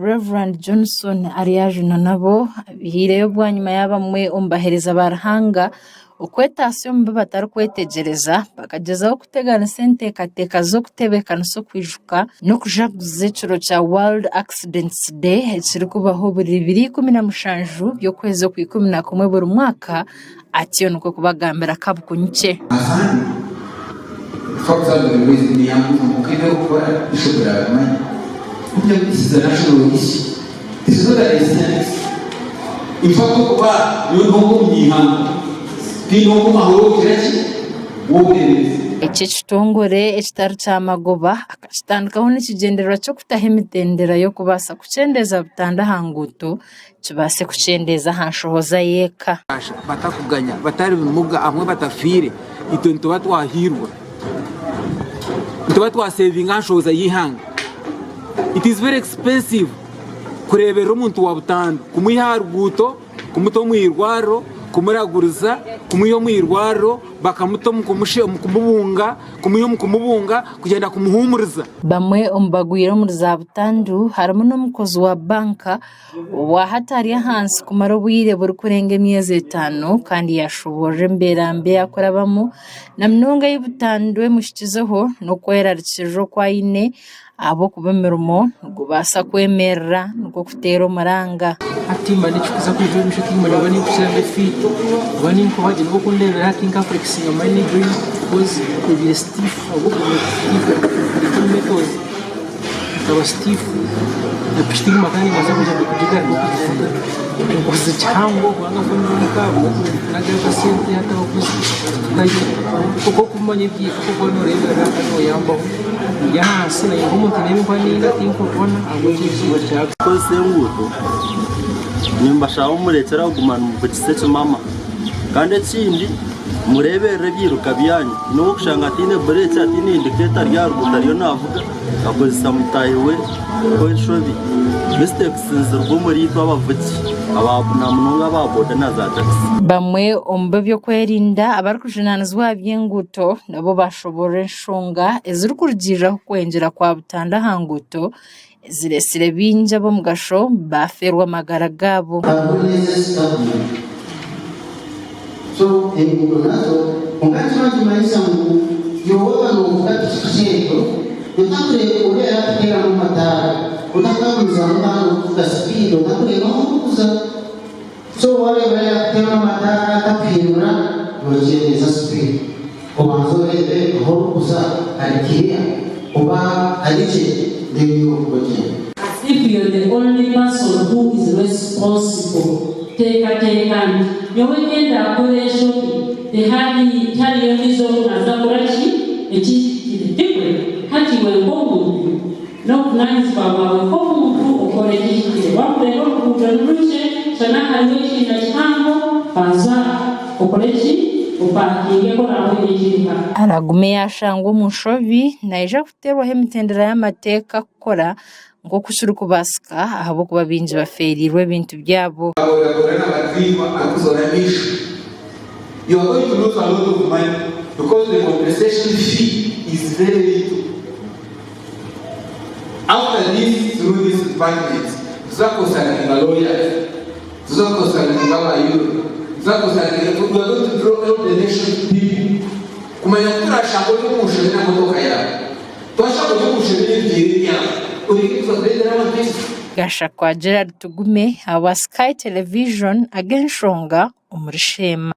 Reverend Johnson ariyajuna nabo bihireyo bwa nyuma y'abamwe umbahereza barahanga ukwetasiyo mbe batari kwetegereza bakagezaho kutegana sente kateka zo kutebekana so kwijuka no kujaguza iciro cha World Accidents Day kiri kubaho buri 2017 byo kwezi ku 11 buri mwaka atiyo nuko kubagambira kabukunyice Fakta ni yangu mukinde gukora ishobora kumenya kubyo bisize national issue isoza essence ifako kuba yongo myihango tingo mahoro kiraki wobere iki kitongore ekitari cyamagoba akashitandikaho n'ikigendera cyo kutaha imitendera yo kubasa kucendeza butanda hanguto kibase kucendeza hanshohoza yeka batakuganya batari bimuga amwe batafire itonto batwahirwa Ntuba saving anshoza yihanga. It is very expensive kurebera umuntu wa butanda kumuha ruguto kumuto mwirwaro kumuraguriza kumuyo mwirwaro bakamuto kumubunga kumubunga kugenda kumuhumuriza bamwe umbagwira muri za butandu harimo n'umukozi wa banka wa hatari hansi kumara bwire buri kurenge myezi 5 kandi yashoboje mberambe yakorabamo na mnonga y'ubutandwe mushikizeho no kwerarikijo kwa ine abo kubemerumo ngubasa kwemera nuko kutero maranga atimba nichukiza kujua mshiki mmoja wani kusema fito wani ko baje no kundera hakinga flexing amani green was the stiff abo ko methods aba stiff na pisting makani maza kujiga ko zichango kwanga kundi kabo naga paciente hata ko kumanye byiko ko no rega no yamba ya sina yumo tinemi kwani tinko kona abo kiziba cyako kose nguto nimba shaho murekera kugumana umuvugise cyo mama kandi kindi murebere byiruka byanyu no gushanga atine brece atine indicator ya rugutariyo navuga akoze samutayiwe ko inshobi mistakes zirwo muri twabavuki ababuna munonga baboda na za taxi bamwe ombe byo kwerinda abarikujinanizwa by'inguto nabo bashobora nshonga ezirukujira kwengera kwa butanda hanguto ziresire binja bo mugasho baferwa magara gabo so nazo ungati maisha Mungu yoba no kutatishito utakure urera kutera mu matara utakabuza mbano kuvuga speed utakure no kuza so wale kutera mu matara kapirura wajeza speed obanzo rebe aho kuza arikiria oba aliche ndio koje. If you are the only person who is responsible take and you will end up with the hadi tali yohizo na zaburachi eti different hati wengomu no nice baba wengomu tu okoreji wapo leo kutanurushe sana halishi na chango panza okoreji upakinge ko nawe yijika aragume yashango mushovi naija kuterwa hemitendera y'amateka kukora ngo kushuru kubasika ahabo kuba binje baferirwe bintu byabo you are going to lose a lot of money because the compensation fee is very little. After this, through this department, zako sana lawyers, zako sana you, zako sana we are going to draw out the nation to people. Kumayakura shako ni mushwe na motoka ya. Twashako ni mushwe ni jiria. Gasha kwa Gerard Tugume, our Sky Television, again Shonga, Umrishema.